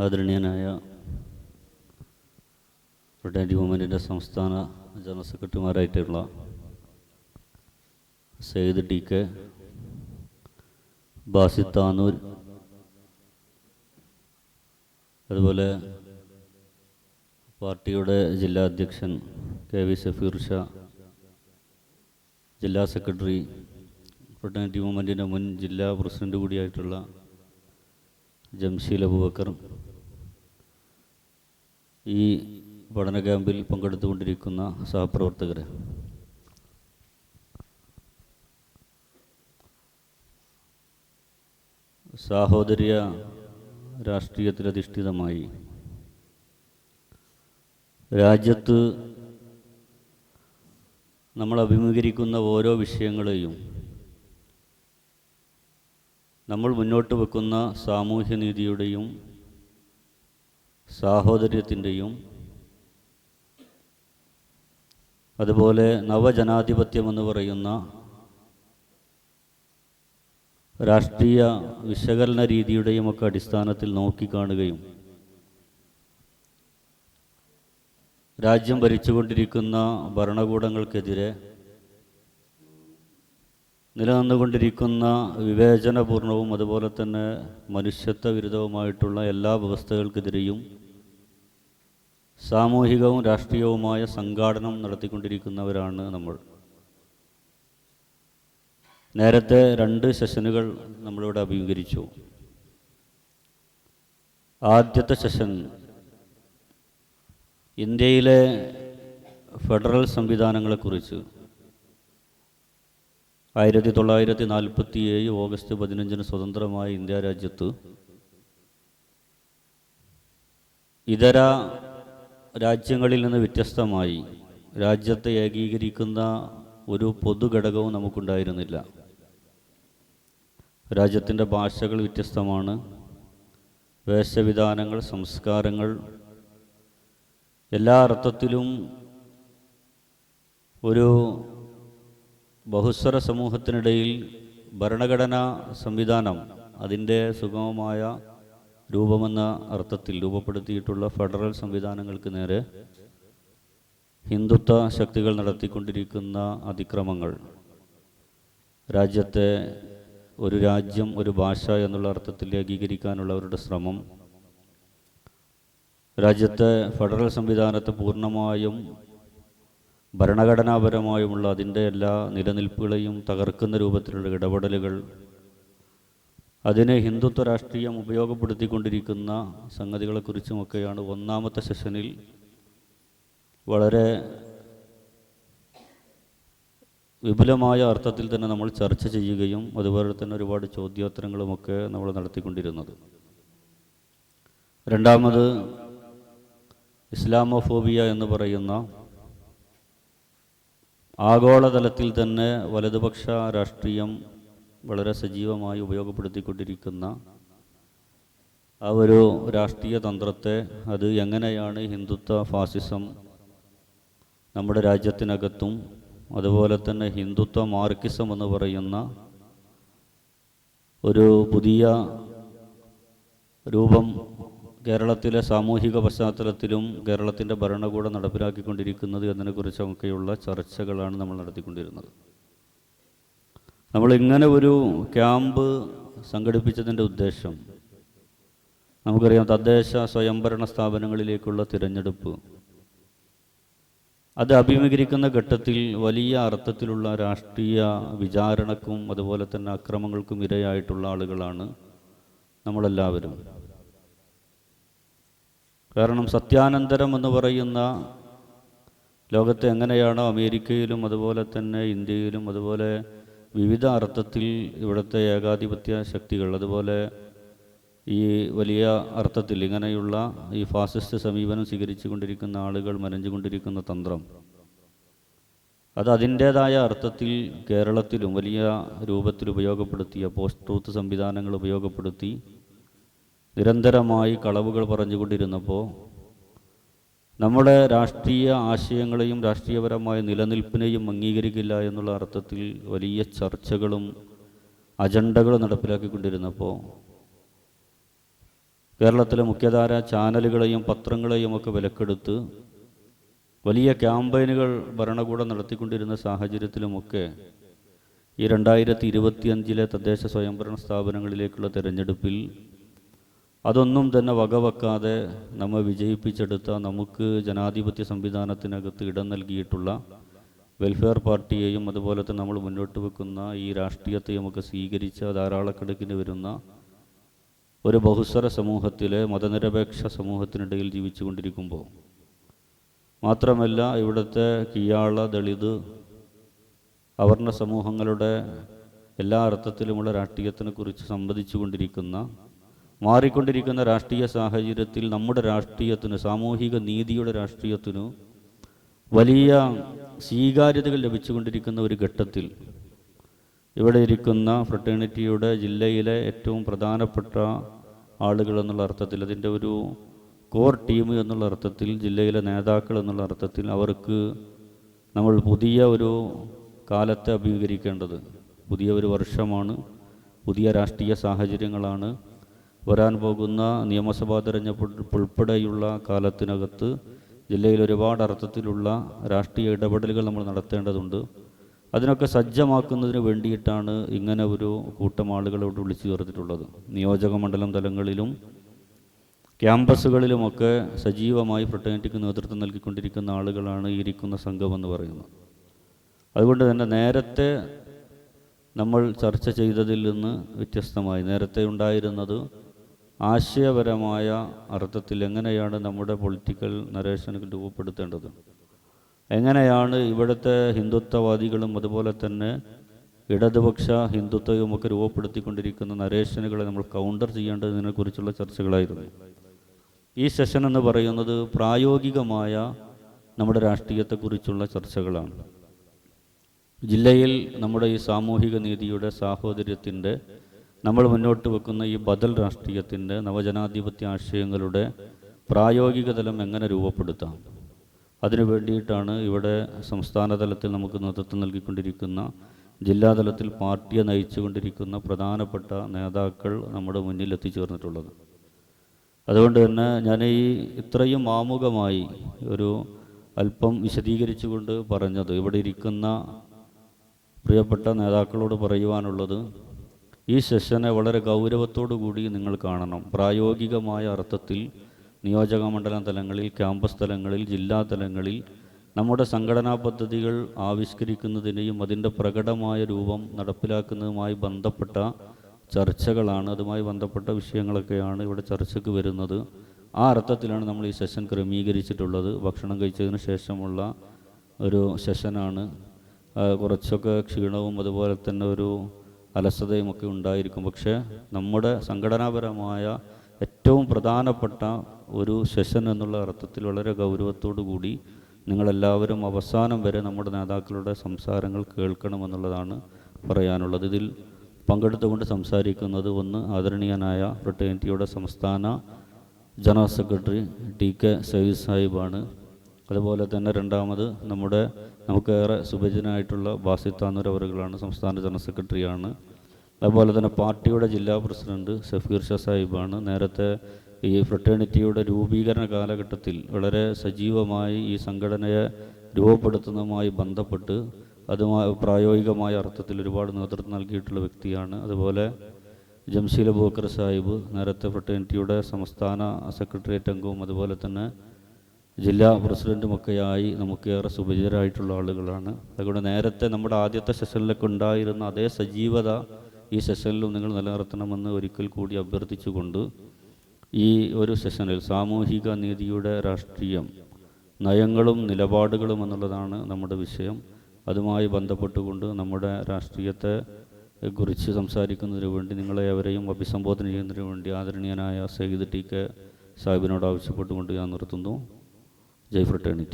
ആദരണീയനായ ഫ്രട്ടേണിറ്റി മൂവ്മെൻറ്റിൻ്റെ സംസ്ഥാന ജനറൽ സെക്രട്ടറിമാരായിട്ടുള്ള സെയ്ദ് ടി കെ, ബാസിത്ത് താനൂർ, അതുപോലെ പാർട്ടിയുടെ ജില്ലാ അധ്യക്ഷൻ കെ വി സഫീർ ഷാ, ജില്ലാ സെക്രട്ടറി, ഫ്രട്ടേണിറ്റി മൂവ്മെൻറ്റിൻ്റെ മുൻ ജില്ലാ പ്രസിഡന്റ് കൂടിയായിട്ടുള്ള ജംഷീൽ അബൂബക്കർ, ഈ പഠന ക്യാമ്പിൽ പങ്കെടുത്തുകൊണ്ടിരിക്കുന്ന സഹപ്രവർത്തകർ, സാഹോദര്യ രാഷ്ട്രീയത്തിലധിഷ്ഠിതമായി രാജ്യത്ത് നമ്മൾ അഭിമുഖീകരിക്കുന്ന ഓരോ വിഷയങ്ങളെയും നമ്മൾ മുന്നോട്ട് വെക്കുന്ന സാമൂഹ്യനീതിയുടെയും സാഹോദര്യത്തിൻ്റെയും അതുപോലെ നവജനാധിപത്യമെന്ന് പറയുന്ന രാഷ്ട്രീയ വിശകലന രീതിയുടെയും ഒക്കെ അടിസ്ഥാനത്തിൽ നോക്കിക്കാണുകയും രാജ്യം ഭരിച്ചുകൊണ്ടിരിക്കുന്ന ഭരണകൂടങ്ങൾക്കെതിരെ നിലനിന്നുകൊണ്ടിരിക്കുന്ന വിവേചനപൂർണവും അതുപോലെ തന്നെ മനുഷ്യത്വ വിരുദ്ധവുമായിട്ടുള്ള എല്ലാ വ്യവസ്ഥകൾക്കെതിരെയും സാമൂഹികവും രാഷ്ട്രീയവുമായ സംഘാടനം നടത്തിക്കൊണ്ടിരിക്കുന്നവരാണ് നമ്മൾ. നേരത്തെ 2 സെഷനുകൾ നമ്മളിവിടെ അഭിമുഖീകരിച്ചു. ആദ്യത്തെ സെഷൻ ഇന്ത്യയിലെ ഫെഡറൽ സംവിധാനങ്ങളെക്കുറിച്ച് 1947 ഓഗസ്റ്റ് 15 സ്വതന്ത്രമായ ഇന്ത്യ രാജ്യത്ത് ഇതര രാജ്യങ്ങളിൽ നിന്ന് വ്യത്യസ്തമായി രാജ്യത്തെ ഏകീകരിക്കുന്ന ഒരു പൊതുഘടകവും നമുക്കുണ്ടായിരുന്നില്ല. രാജ്യത്തിൻ്റെ ഭാഷകൾ വ്യത്യസ്തമാണ്, വേഷവിധാനങ്ങൾ, സംസ്കാരങ്ങൾ എല്ലാ അർത്ഥത്തിലും ഒരു ബഹുസ്വര സമൂഹത്തിനിടയിൽ ഭരണഘടനാ സംവിധാനം അതിൻ്റെ സുഗമമായ രൂപമെന്ന അർത്ഥത്തിൽ രൂപപ്പെടുത്തിയിട്ടുള്ള ഫെഡറൽ സംവിധാനങ്ങൾക്ക് നേരെ ഹിന്ദുത്വ ശക്തികൾ നടത്തിക്കൊണ്ടിരിക്കുന്ന അതിക്രമങ്ങൾ, രാജ്യത്തെ ഒരു രാജ്യം ഒരു ഭാഷ എന്നുള്ള അർത്ഥത്തിൽ ഏകീകരിക്കാനുള്ള അവരുടെ ശ്രമം, രാജ്യത്തെ ഫെഡറൽ സംവിധാനത്തെ പൂർണ്ണമായും ഭരണഘടനാപരമായുമുള്ള അതിൻ്റെ എല്ലാ നിലനിൽപ്പുകളെയും തകർക്കുന്ന രൂപത്തിലുള്ള ഇടപെടലുകൾ, അതിനെ ഹിന്ദുത്വ രാഷ്ട്രീയം ഉപയോഗപ്പെടുത്തിക്കൊണ്ടിരിക്കുന്ന സംഗതികളെക്കുറിച്ചുമൊക്കെയാണ് ഒന്നാമത്തെ സെഷനിൽ വളരെ വിപുലമായ അർത്ഥത്തിൽ തന്നെ നമ്മൾ ചർച്ച ചെയ്യുകയും അതുപോലെ തന്നെ ഒരുപാട് ചോദ്യോത്തരങ്ങളുമൊക്കെ നമ്മൾ നടത്തിക്കൊണ്ടിരുന്നത്. രണ്ടാമത് ഇസ്ലാമോഫോബിയ എന്ന് പറയുന്ന ആഗോളതലത്തിൽ തന്നെ വലതുപക്ഷ രാഷ്ട്രീയം വളരെ സജീവമായി ഉപയോഗപ്പെടുത്തിക്കൊണ്ടിരിക്കുന്ന ആ ഒരു രാഷ്ട്രീയ തന്ത്രത്തെ, അത് എങ്ങനെയാണ് ഹിന്ദുത്വ ഫാസിസം നമ്മുടെ രാജ്യത്തിനകത്തും അതുപോലെ തന്നെ ഹിന്ദുത്വ മാർക്സിസം എന്ന് പറയുന്ന ഒരു പുതിയ രൂപം കേരളത്തിലെ സാമൂഹിക പശ്ചാത്തലത്തിലും കേരളത്തിൻ്റെ ഭരണകൂടം നടപ്പിലാക്കിക്കൊണ്ടിരിക്കുന്നത് എന്നതിനെക്കുറിച്ചൊക്കെയുള്ള ചർച്ചകളാണ് നമ്മൾ നടത്തിക്കൊണ്ടിരുന്നത്. നമ്മളിങ്ങനെ ഒരു ക്യാമ്പ് സംഘടിപ്പിച്ചതിൻ്റെ ഉദ്ദേശം, നമുക്കറിയാം, തദ്ദേശ സ്വയംഭരണ സ്ഥാപനങ്ങളിലേക്കുള്ള തിരഞ്ഞെടുപ്പ് അത് അഭിമുഖീകരിക്കുന്ന ഘട്ടത്തിൽ വലിയ അർത്ഥത്തിലുള്ള രാഷ്ട്രീയ വിചാരണക്കും അതുപോലെ തന്നെ അക്രമങ്ങൾക്കും ഇരയായിട്ടുള്ള ആളുകളാണ് നമ്മളെല്ലാവരും. കാരണം സത്യാനന്തരം എന്ന് പറയുന്ന ലോകത്തെ എങ്ങനെയാണോ അമേരിക്കയിലും അതുപോലെ തന്നെ ഇന്ത്യയിലും അതുപോലെ വിവിധ അർത്ഥത്തിൽ ഇവിടുത്തെ ഏകാധിപത്യ ശക്തികൾ, അതുപോലെ ഈ വലിയ അർത്ഥത്തിൽ ഇങ്ങനെയുള്ള ഈ ഫാസിസ്റ്റ് സമീപനം സ്വീകരിച്ചു കൊണ്ടിരിക്കുന്ന ആളുകൾ മെനഞ്ഞുകൊണ്ടിരിക്കുന്ന തന്ത്രം, അത് അതിൻ്റേതായ അർത്ഥത്തിൽ കേരളത്തിലും വലിയ രൂപത്തിൽ ഉപയോഗപ്പെടുത്തിയ പോസ്റ്റ് ട്രൂത്ത് സംവിധാനങ്ങൾ ഉപയോഗപ്പെടുത്തി നിരന്തരമായി കളവുകൾ പറഞ്ഞുകൊണ്ടിരുന്നപ്പോൾ നമ്മുടെ രാഷ്ട്രീയ ആശയങ്ങളെയും രാഷ്ട്രീയപരമായ നിലനിൽപ്പിനെയും അംഗീകരിക്കില്ല എന്നുള്ള അർത്ഥത്തിൽ വലിയ ചർച്ചകളും അജണ്ടകളും നടപ്പിലാക്കിക്കൊണ്ടിരുന്നപ്പോൾ കേരളത്തിലെ മുഖ്യധാര ചാനലുകളെയും പത്രങ്ങളെയും ഒക്കെ വിലക്കെടുത്ത് വലിയ ക്യാമ്പയിനുകൾ ഭരണകൂടം നടത്തിക്കൊണ്ടിരുന്ന സാഹചര്യത്തിലുമൊക്കെ ഈ 2025 തദ്ദേശ സ്വയംഭരണ സ്ഥാപനങ്ങളിലേക്കുള്ള തിരഞ്ഞെടുപ്പിൽ അതൊന്നും തന്നെ വകവെക്കാതെ നമ്മെ വിജയിപ്പിച്ചെടുത്ത, നമുക്ക് ജനാധിപത്യ സംവിധാനത്തിനകത്ത് ഇടം നൽകിയിട്ടുള്ള വെൽഫെയർ പാർട്ടിയെയും അതുപോലെ തന്നെ നമ്മൾ മുന്നോട്ട് വെക്കുന്ന ഈ രാഷ്ട്രീയത്തെയും ഒക്കെ സ്വീകരിച്ച ധാരാളക്കണക്കിന് വരുന്ന ഒരു ബഹുസ്വര സമൂഹത്തിലെ മതനിരപേക്ഷ സമൂഹത്തിനിടയിൽ ജീവിച്ചുകൊണ്ടിരിക്കുമ്പോൾ, മാത്രമല്ല ഇവിടുത്തെ കിയാള, ദളിത്, അവർണ സമൂഹങ്ങളുടെ എല്ലാ അർത്ഥത്തിലുമുള്ള രാഷ്ട്രീയത്തിനെക്കുറിച്ച് സംവദിച്ചു കൊണ്ടിരിക്കുന്ന, മാറിക്കൊണ്ടിരിക്കുന്ന രാഷ്ട്രീയ സാഹചര്യത്തിൽ നമ്മുടെ രാഷ്ട്രീയത്തിന്, സാമൂഹിക നീതിയുടെ രാഷ്ട്രീയത്തിനു വലിയ സ്വീകാര്യതകൾ ലഭിച്ചുകൊണ്ടിരിക്കുന്ന ഒരു ഘട്ടത്തിൽ ഇവിടെ ഇരിക്കുന്ന ഫ്രട്ടേണിറ്റിയുടെ ജില്ലയിലെ ഏറ്റവും പ്രധാനപ്പെട്ട ആളുകൾ എന്നുള്ള അർത്ഥത്തിൽ, അതിൻ്റെ ഒരു കോർ ടീം എന്നുള്ള അർത്ഥത്തിൽ, ജില്ലയിലെ നേതാക്കൾ എന്നുള്ള അർത്ഥത്തിൽ അവർക്ക് നമ്മൾ പുതിയ ഒരു കാലത്തെ അഭിമുഖീകരിക്കേണ്ടത്. പുതിയ ഒരു വർഷമാണ്, പുതിയ രാഷ്ട്രീയ സാഹചര്യങ്ങളാണ്. വരാൻ പോകുന്ന നിയമസഭാ തെരഞ്ഞെടുപ്പ് ഉൾപ്പെടെയുള്ള കാലത്തിനകത്ത് ജില്ലയിൽ ഒരുപാട് അർത്ഥത്തിലുള്ള രാഷ്ട്രീയ ഇടപെടലുകൾ നമ്മൾ നടത്തേണ്ടതുണ്ട്. അതിനൊക്കെ സജ്ജമാക്കുന്നതിന് വേണ്ടിയിട്ടാണ് ഇങ്ങനെ ഒരു കൂട്ടം ആളുകളോട് വിളിച്ചു ചേർത്തിട്ടുള്ളത്. നിയോജക മണ്ഡലം തലങ്ങളിലും ക്യാമ്പസുകളിലുമൊക്കെ സജീവമായി ഫ്രട്ടേണിറ്റിക്ക് നേതൃത്വം നൽകിക്കൊണ്ടിരിക്കുന്ന ആളുകളാണ് ഈ ഇരിക്കുന്ന സംഘമെന്ന് പറയുന്നത്. അതുകൊണ്ട് തന്നെ നേരത്തെ നമ്മൾ ചർച്ച ചെയ്തതിൽ നിന്ന് വ്യത്യസ്തമായി, നേരത്തെ ഉണ്ടായിരുന്നത് ആശയപരമായ അർത്ഥത്തിൽ എങ്ങനെയാണ് നമ്മുടെ പൊളിറ്റിക്കൽ നരേഷനുകൾ രൂപപ്പെടുത്തേണ്ടത്, എങ്ങനെയാണ് ഇവിടുത്തെ ഹിന്ദുത്വവാദികളും അതുപോലെ തന്നെ ഇടതുപക്ഷ ഹിന്ദുത്വവുമൊക്കെ രൂപപ്പെടുത്തിക്കൊണ്ടിരിക്കുന്ന നരേഷനുകളെ നമ്മൾ കൗണ്ടർ ചെയ്യേണ്ടതിനെക്കുറിച്ചുള്ള ചർച്ചകളായിരുന്നു. ഈ സെഷൻ എന്ന് പറയുന്നത് പ്രായോഗികമായ നമ്മുടെ രാഷ്ട്രീയത്തെക്കുറിച്ചുള്ള ചർച്ചകളാണ്. ജില്ലയിൽ നമ്മുടെ ഈ സാമൂഹിക നീതിയുടെ, സാഹോദര്യത്തിൻ്റെ, നമ്മൾ മുന്നോട്ട് വെക്കുന്ന ഈ ബദൽ രാഷ്ട്രീയത്തിൻ്റെ, നവജനാധിപത്യ ആശയങ്ങളുടെ പ്രായോഗിക തലം എങ്ങനെ രൂപപ്പെടുത്താം, അതിനു വേണ്ടിയിട്ടാണ് ഇവിടെ സംസ്ഥാന തലത്തിൽ നമുക്ക് നേതൃത്വം നൽകിക്കൊണ്ടിരിക്കുന്ന, ജില്ലാതലത്തിൽ പാർട്ടിയെ നയിച്ചുകൊണ്ടിരിക്കുന്ന പ്രധാനപ്പെട്ട നേതാക്കൾ നമ്മുടെ മുന്നിൽ എത്തിച്ചേർന്നിട്ടുള്ളത്. അതുകൊണ്ട് തന്നെ ഞാൻ ഈ ഇത്രയും ആമുഖമായി ഒരു അല്പം വിശദീകരിച്ചുകൊണ്ട് പറഞ്ഞത്, ഇവിടെ ഇരിക്കുന്ന പ്രിയപ്പെട്ട നേതാക്കളോട് പറയുവാനുള്ളത്, ഈ സെഷനെ വളരെ ഗൗരവത്തോടു കൂടി നിങ്ങൾ കാണണം. പ്രായോഗികമായ അർത്ഥത്തിൽ നിയോജക മണ്ഡലം തലങ്ങളിൽ, ക്യാമ്പസ് തലങ്ങളിൽ, ജില്ലാ തലങ്ങളിൽ നമ്മുടെ സംഘടനാ പദ്ധതികൾ ആവിഷ്കരിക്കുന്നതിനെയും അതിൻ്റെ പ്രകടമായ രൂപം നടപ്പിലാക്കുന്നതുമായി ബന്ധപ്പെട്ട ചർച്ചകളാണ്, അതുമായി ബന്ധപ്പെട്ട വിഷയങ്ങളൊക്കെയാണ് ഇവിടെ ചർച്ചയ്ക്ക് വരുന്നത്. ആ അർത്ഥത്തിലാണ് നമ്മൾ ഈ സെഷൻ ക്രമീകരിച്ചിട്ടുള്ളത്. ഭക്ഷണം കഴിച്ചതിന് ശേഷമുള്ള ഒരു സെഷനാണ്. കുറച്ചൊക്കെ ക്ഷീണവും അതുപോലെ തന്നെ ഒരു അലസതയും ഒക്കെ ഉണ്ടായിരിക്കും. പക്ഷേ നമ്മുടെ സംഘടനാപരമായ ഏറ്റവും പ്രധാനപ്പെട്ട ഒരു സെഷൻ എന്നുള്ള അർത്ഥത്തിൽ വളരെ ഗൗരവത്തോടു കൂടി നിങ്ങളെല്ലാവരും അവസാനം വരെ നമ്മുടെ നേതാക്കളുടെ സംസാരങ്ങൾ കേൾക്കണമെന്നുള്ളതാണ് പറയാനുള്ളത്. ഇതിൽ പങ്കെടുത്തുകൊണ്ട് സംസാരിക്കുന്നത് ഒന്ന് ആദരണീയനായ ഫ്രട്ടേണിറ്റിയുടെ സംസ്ഥാന ജനറൽ സെക്രട്ടറി ടി.കെ. സയ്യിദ് സാഹിബാണ്. അതുപോലെ തന്നെ രണ്ടാമത് നമുക്കേറെ സുപരിചിതനായിട്ടുള്ള ബാസിത് താനൂർ അവറുകളാണ്, സംസ്ഥാന ജനറൽ സെക്രട്ടറിയാണ്. അതുപോലെ തന്നെ പാർട്ടിയുടെ ജില്ലാ പ്രസിഡന്റ് സഫീർ ഷാ സാഹിബാണ്. നേരത്തെ ഈ ഫ്രട്ടേണിറ്റിയുടെ രൂപീകരണ കാലഘട്ടത്തിൽ വളരെ സജീവമായി ഈ സംഘടനയെ രൂപപ്പെടുത്തുന്നതുമായി ബന്ധപ്പെട്ട് അതുമായി പ്രായോഗികമായ അർത്ഥത്തിൽ ഒരുപാട് നേതൃത്വം നൽകിയിട്ടുള്ള വ്യക്തിയാണ്. അതുപോലെ ജംഷീൽ അബൂബക്കർ സാഹിബ് നേരത്തെ ഫ്രട്ടേണിറ്റിയുടെ സംസ്ഥാന സെക്രട്ടേറിയറ്റ് അംഗവും അതുപോലെ തന്നെ ജില്ലാ പ്രസിഡൻറ്റുമൊക്കെയായി നമുക്കേറെ സുപരിചിതരായിട്ടുള്ള ആളുകളാണ്. അതുകൊണ്ട് നേരത്തെ നമ്മുടെ ആദ്യത്തെ സെഷനിലൊക്കെ ഉണ്ടായിരുന്ന അതേ സജീവത ഈ സെഷനിലും നിങ്ങൾ നിലനിർത്തണമെന്ന് ഒരിക്കൽ കൂടി അഭ്യർത്ഥിച്ചുകൊണ്ട് ഈ ഒരു സെഷനിൽ സാമൂഹിക നീതിയുടെ രാഷ്ട്രീയം, നയങ്ങളും നിലപാടുകളും എന്നുള്ളതാണ് നമ്മുടെ വിഷയം. അതുമായി ബന്ധപ്പെട്ടുകൊണ്ട് നമ്മുടെ രാഷ്ട്രീയത്തെ കുറിച്ച് സംസാരിക്കുന്നതിന് വേണ്ടി നിങ്ങളെ എവരെയും അഭിസംബോധന ചെയ്യുന്നതിന് വേണ്ടി ആദരണീയനായ സയ്യിദ് ടി.കെ. സാഹിബിനോട് ആവശ്യപ്പെട്ടുകൊണ്ട് ഞാൻ നിർത്തുന്നു. ജയ് ഫ്രട്ടേണിറ്റി.